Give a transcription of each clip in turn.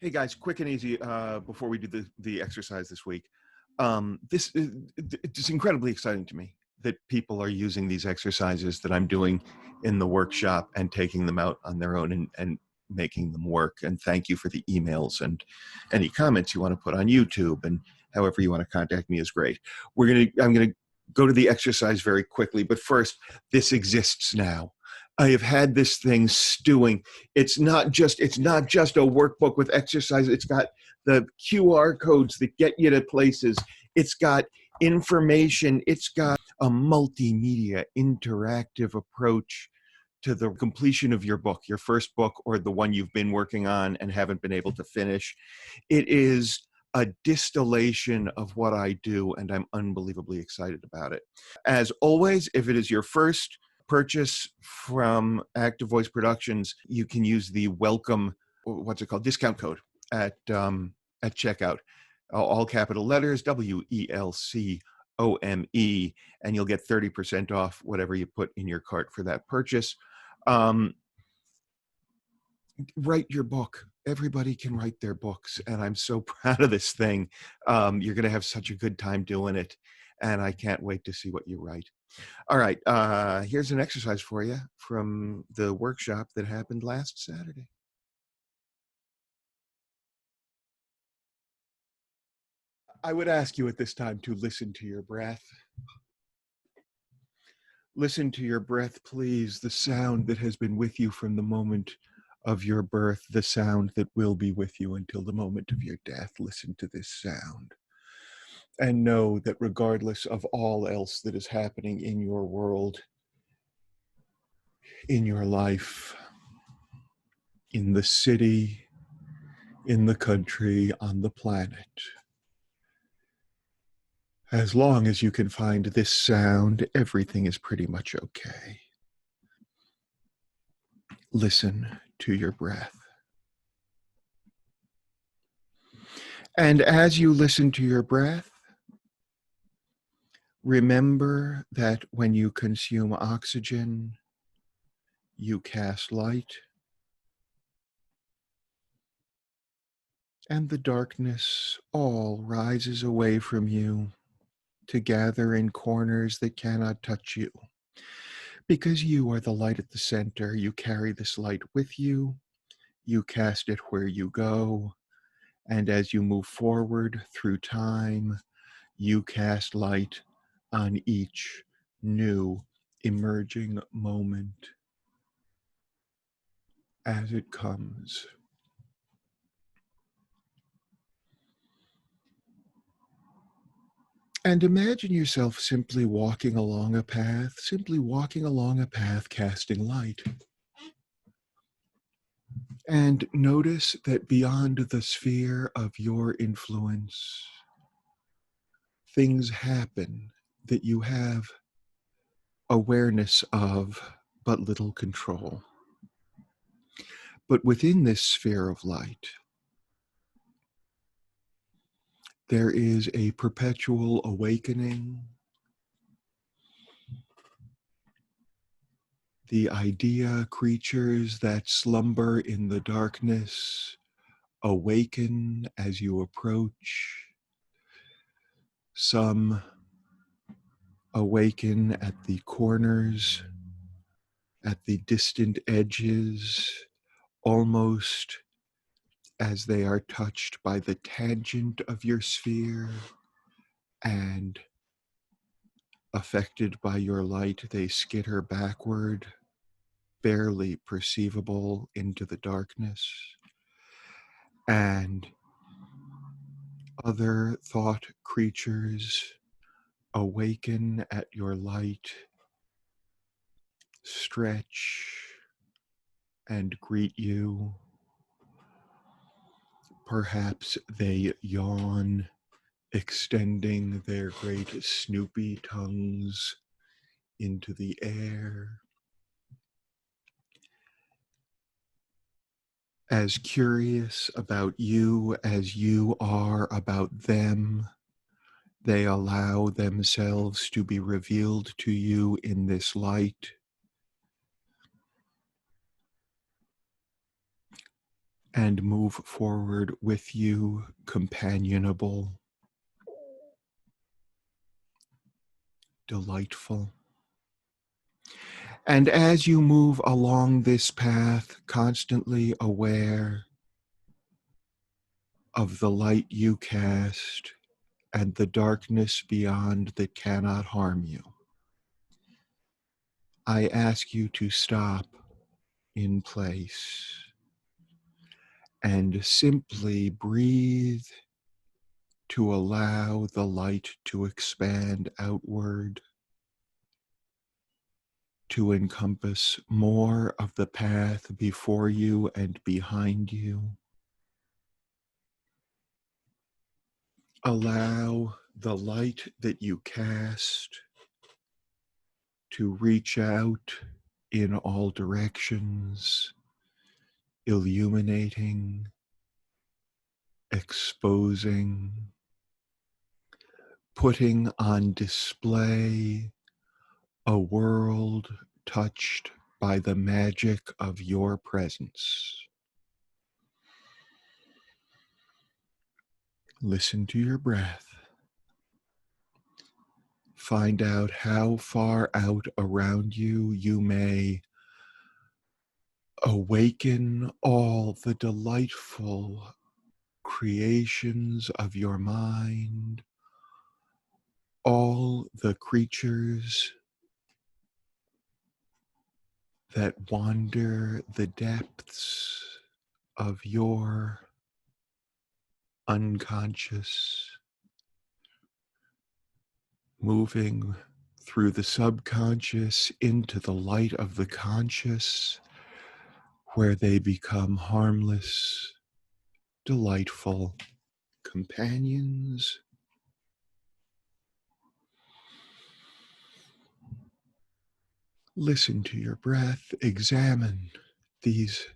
Hey guys, quick and easy before we do the exercise this week. It's incredibly exciting to me that people are using these exercises that I'm doing in the workshop and taking them out on their own and making them work. And thank you for the emails and any comments you want to put on YouTube, and however you want to contact me is great. I'm gonna go to the exercise very quickly, but first, this exists now. I have had this thing stewing. It's not just a workbook with exercise. It's got the QR codes that get you to places. It's got information. It's got a multimedia interactive approach to the completion of your book, your first book, or the one you've been working on and haven't been able to finish. It is a distillation of what I do, and I'm unbelievably excited about it. As always, if it is your first purchase from Active Voice Productions, you can use the welcome, what's it called, discount code at checkout. All capital letters, WELCOME, and you'll get 30% off whatever you put in your cart for that purchase. Write your book. Everybody can write their books, and I'm so proud of this thing. You're going to have such a good time doing it, and I can't wait to see what you write. All right, here's an exercise for you from the workshop that happened last Saturday. I would ask you at this time to listen to your breath. Listen to your breath, please, the sound that has been with you from the moment of your birth, the sound that will be with you until the moment of your death. Listen to this sound. And know that regardless of all else that is happening in your world, in your life, in the city, in the country, on the planet, as long as you can find this sound, everything is pretty much okay. Listen to your breath. And as you listen to your breath, remember that when you consume oxygen, you cast light, and the darkness all rises away from you to gather in corners that cannot touch you. Because you are the light at the center, you carry this light with you, you cast it where you go, and as you move forward through time, you cast light on each new emerging moment as it comes. And imagine yourself simply walking along a path, casting light. And notice that beyond the sphere of your influence, things happen that you have awareness of but little control. But within this sphere of light, there is a perpetual awakening. The idea creatures that slumber in the darkness awaken as you approach. Some awaken at the corners, at the distant edges, almost as they are touched by the tangent of your sphere, and affected by your light, they skitter backward, barely perceivable, into the darkness. And other thought creatures awaken at your light, stretch, and greet you. Perhaps they yawn, extending their great snoopy tongues into the air. As curious about you as you are about them, they allow themselves to be revealed to you in this light. and move forward with you, companionable, delightful. And as you move along this path, constantly aware of the light you cast and the darkness beyond that cannot harm you, I ask you to stop in place and simply breathe to allow the light to expand outward, to encompass more of the path before you and behind you. Allow the light that you cast to reach out in all directions, illuminating, exposing, putting on display a world touched by the magic of your presence. Listen to your breath. Find out how far out around you you may awaken all the delightful creations of your mind, all the creatures that wander the depths of your unconscious, moving through the subconscious into the light of the conscious, where they become harmless, delightful companions. Listen to your breath, examine these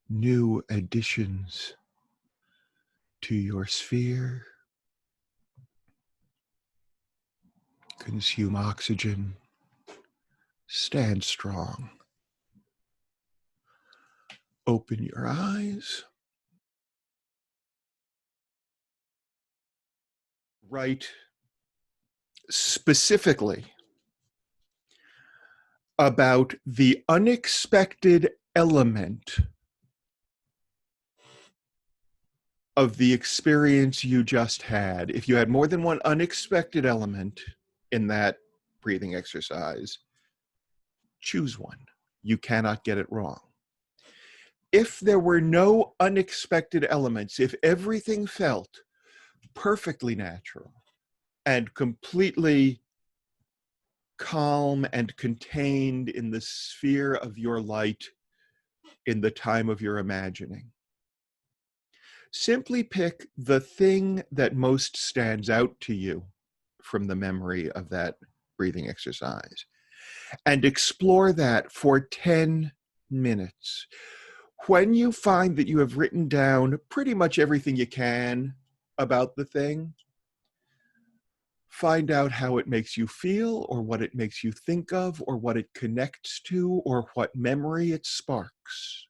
new additions to your sphere. Consume oxygen, stand strong. Open your eyes. Write specifically about the unexpected element of the experience you just had. If you had more than one unexpected element in that breathing exercise, choose one. You cannot get it wrong. If there were no unexpected elements, if everything felt perfectly natural and completely calm and contained in the sphere of your light in the time of your imagining, simply pick the thing that most stands out to you from the memory of that breathing exercise and explore that for 10 minutes. When you find that you have written down pretty much everything you can about the thing, find out how it makes you feel, or what it makes you think of, or what it connects to, or what memory it sparks.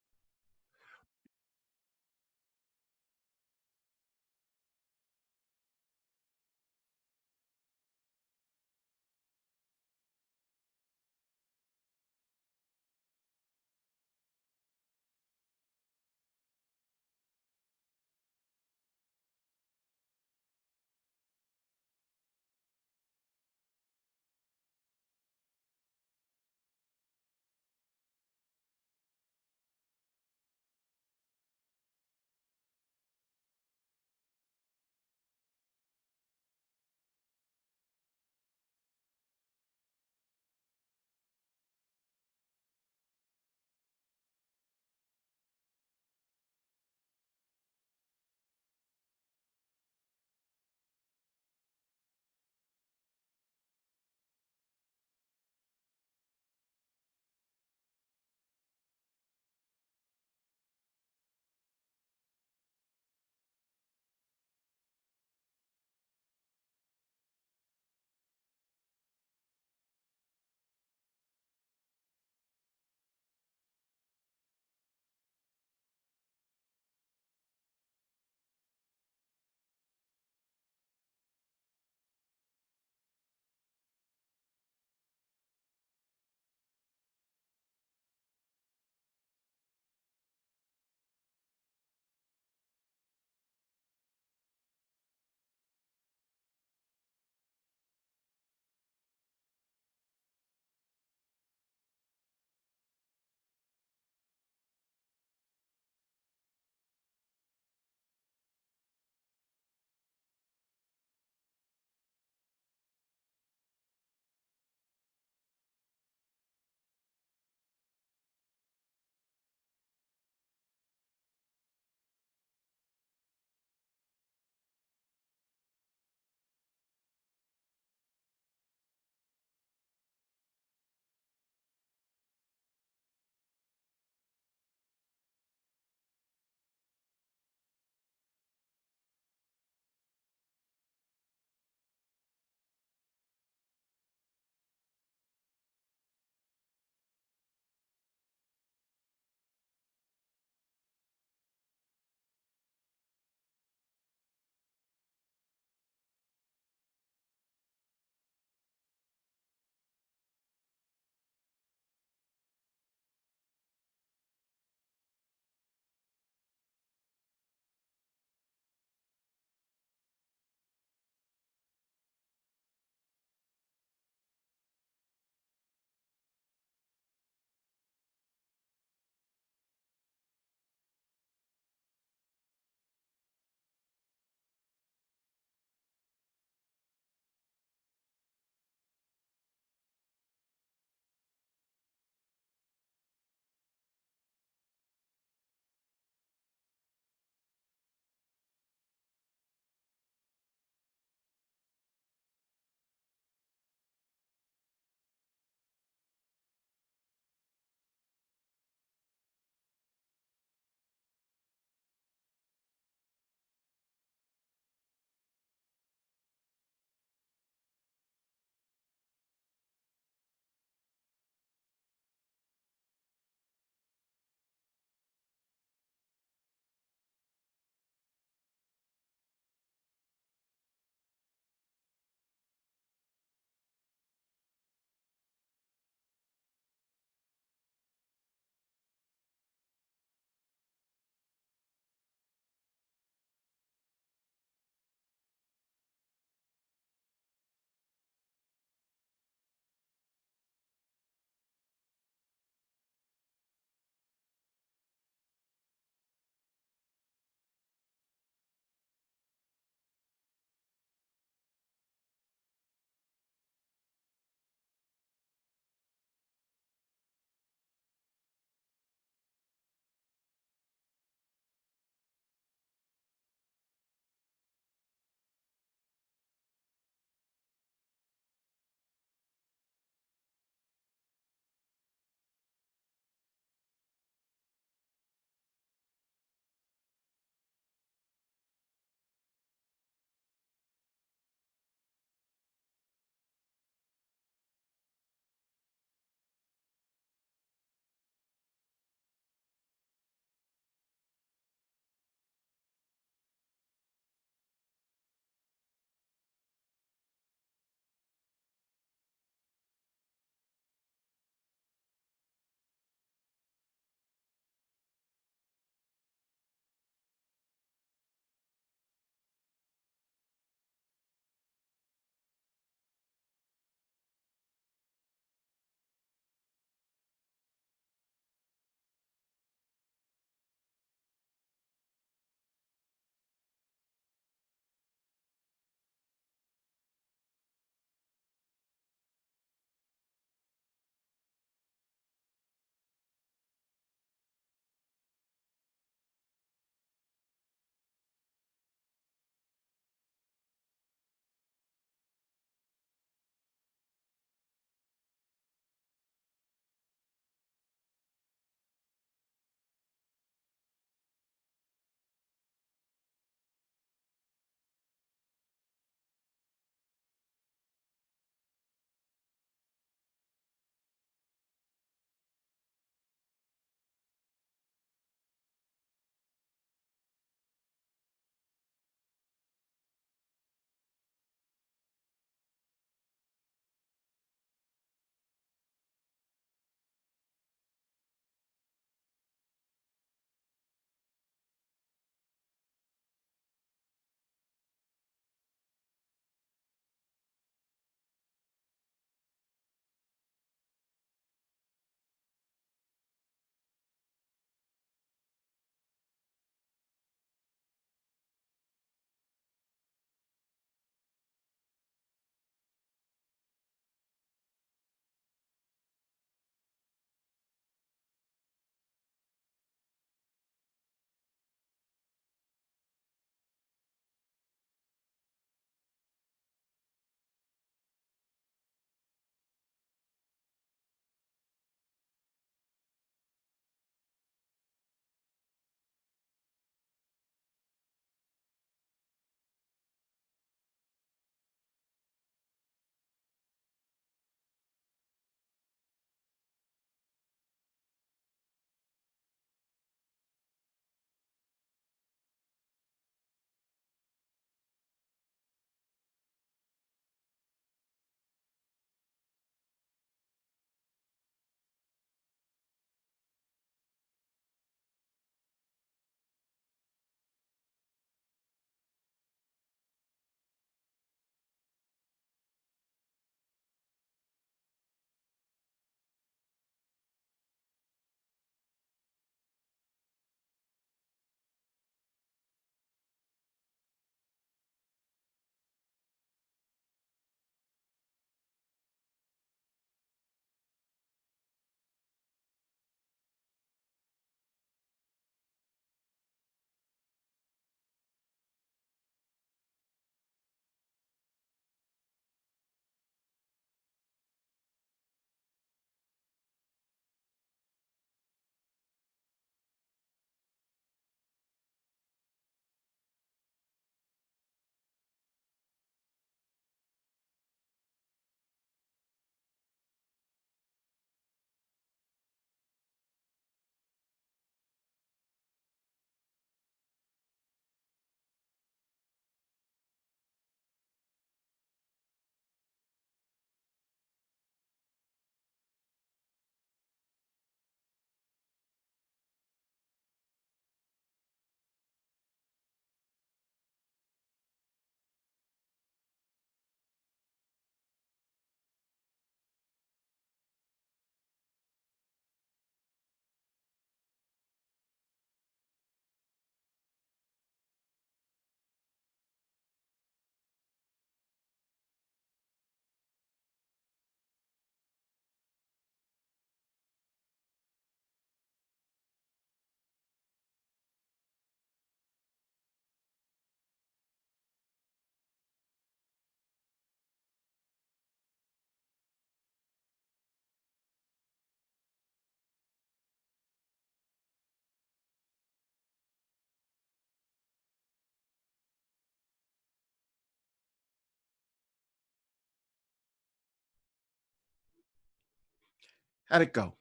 How'd it go?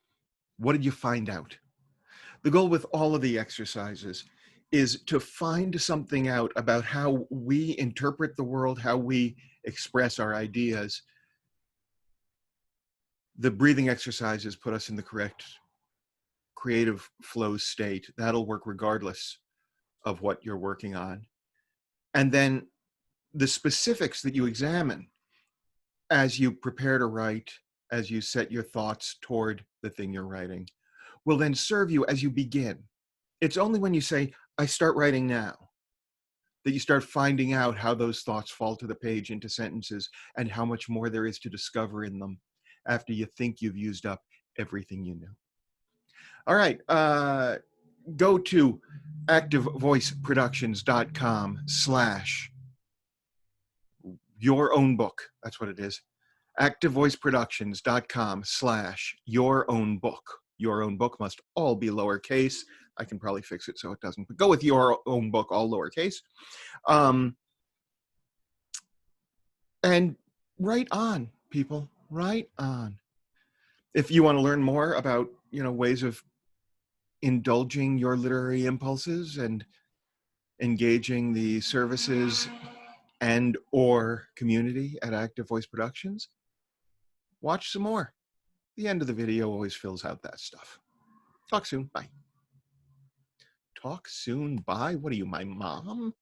What did you find out? The goal with all of the exercises is to find something out about how we interpret the world, how we express our ideas. The breathing exercises put us in the correct creative flow state. That'll work regardless of what you're working on. And then the specifics that you examine as you prepare to write, as you set your thoughts toward the thing you're writing, will then serve you as you begin. It's only when you say, I start writing now, that you start finding out how those thoughts fall to the page into sentences and how much more there is to discover in them after you think you've used up everything you knew. All right, go to activevoiceproductions.com/your-own-book. That's what it is. activevoiceproductions.com/your-own-book. Your own book must all be lowercase. I can probably fix it so it doesn't, but go with your own book, all lowercase. And write on, people, write on. If you want to learn more about, ways of indulging your literary impulses and engaging the services and or community at Active Voice Productions, watch some more. The end of the video always fills out that stuff. Talk soon. Bye. Talk soon. Bye. What are you, my mom?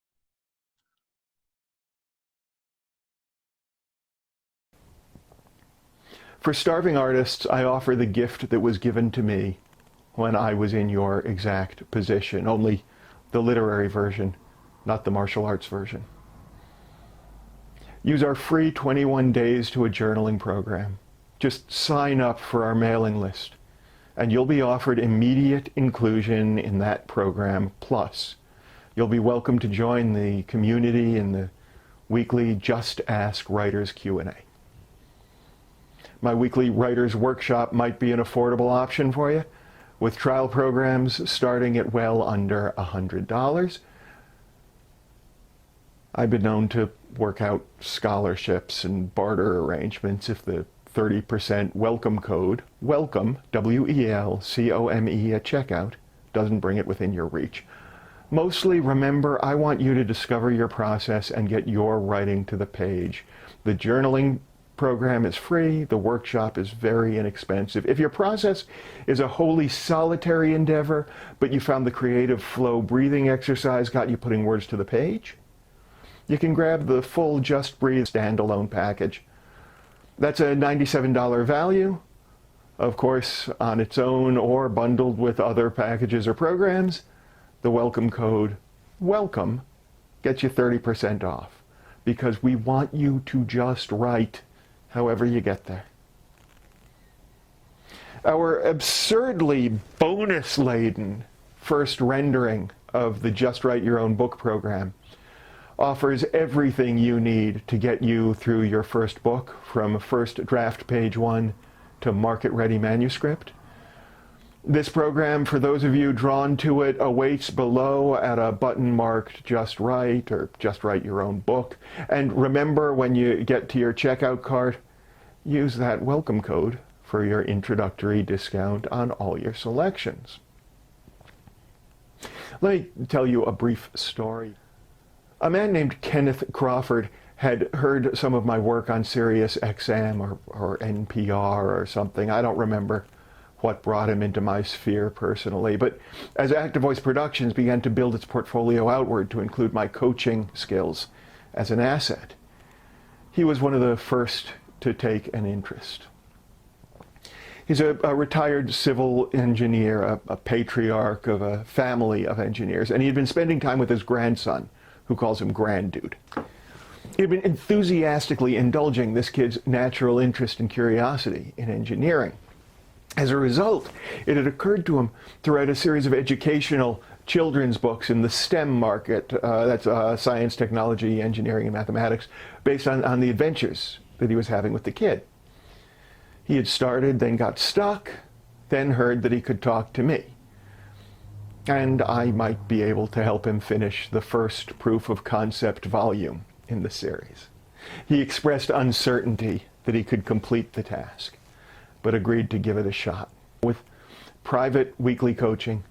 For starving artists, I offer the gift that was given to me when I was in your exact position, only the literary version, not the martial arts version. Use our free 21 days to a journaling program. Just sign up for our mailing list, and you'll be offered immediate inclusion in that program. Plus, you'll be welcome to join the community in the weekly Just Ask Writers Q&A. My weekly writers workshop might be an affordable option for you, with trial programs starting at well under $100. I've been known to work out scholarships and barter arrangements if the 30% welcome code, welcome, W-E-L-C-O-M-E at checkout, doesn't bring it within your reach. Mostly, remember, I want you to discover your process and get your writing to the page. The journaling program is free. The workshop is very inexpensive. If your process is a wholly solitary endeavor, but you found the creative flow breathing exercise got you putting words to the page, you can grab the full Just Breathe standalone package. That's a $97 value. Of course, on its own or bundled with other packages or programs, the welcome code, WELCOME, gets you 30% off, because we want you to just write however you get there. Our absurdly bonus-laden first rendering of the Just Write Your Own Book program offers everything you need to get you through your first book, from first draft page 1 to market-ready manuscript. This program, for those of you drawn to it, awaits below at a button marked Just Write or Just Write Your Own Book. And remember, when you get to your checkout cart, use that welcome code for your introductory discount on all your selections. Let me tell you a brief story. A man named Kenneth Crawford had heard some of my work on Sirius XM or NPR or something. I don't remember what brought him into my sphere personally, but as Active Voice Productions began to build its portfolio outward to include my coaching skills as an asset, he was one of the first to take an interest. He's a retired civil engineer, a patriarch of a family of engineers, and he had been spending time with his grandson, who calls him Granddude. He had been enthusiastically indulging this kid's natural interest and curiosity in engineering. As a result, it had occurred to him to write a series of educational children's books in the STEM market, that's science, technology, engineering, and mathematics, based on the adventures that he was having with the kid. He had started, then got stuck, then heard that he could talk to me. And I might be able to help him finish the first proof of concept volume in the series. He expressed uncertainty that he could complete the task. but agreed to give it a shot. With private weekly coaching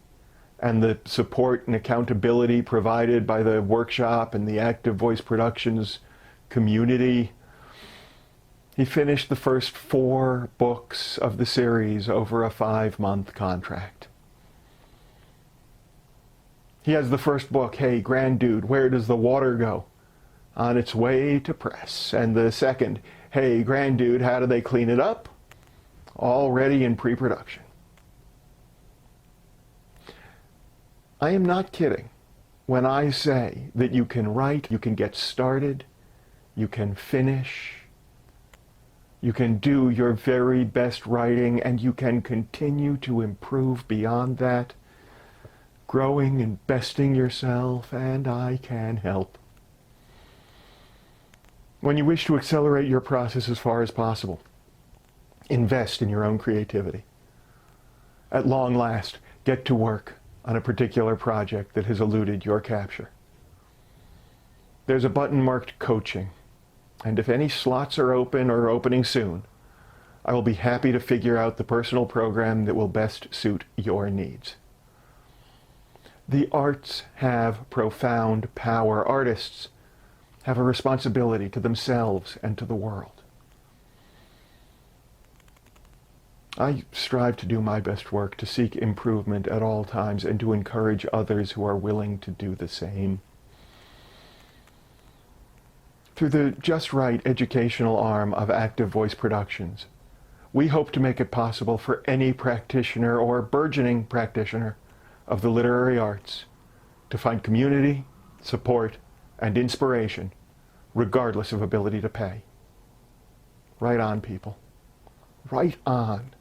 and the support and accountability provided by the workshop and the Active Voice Productions community, he finished the first 4 books of the series over a 5-month contract. He has the first book, Hey Grand Dude, Where Does the Water Go? On its way to press. And the second, Hey Grand Dude, How Do They Clean It Up? Already in pre-production. I am not kidding when I say that you can write, you can get started, you can finish, you can do your very best writing, and you can continue to improve beyond that, growing and besting yourself, and I can help. When you wish to accelerate your process as far as possible, invest in your own creativity. At long last, get to work on a particular project that has eluded your capture. There's a button marked Coaching, and if any slots are open or opening soon, I will be happy to figure out the personal program that will best suit your needs. The arts have profound power. Artists have a responsibility to themselves and to the world. I strive to do my best work, to seek improvement at all times, and to encourage others who are willing to do the same. Through the Just Right educational arm of Active Voice Productions, we hope to make it possible for any practitioner or burgeoning practitioner of the literary arts to find community, support, and inspiration, regardless of ability to pay. Right on, people. Right on.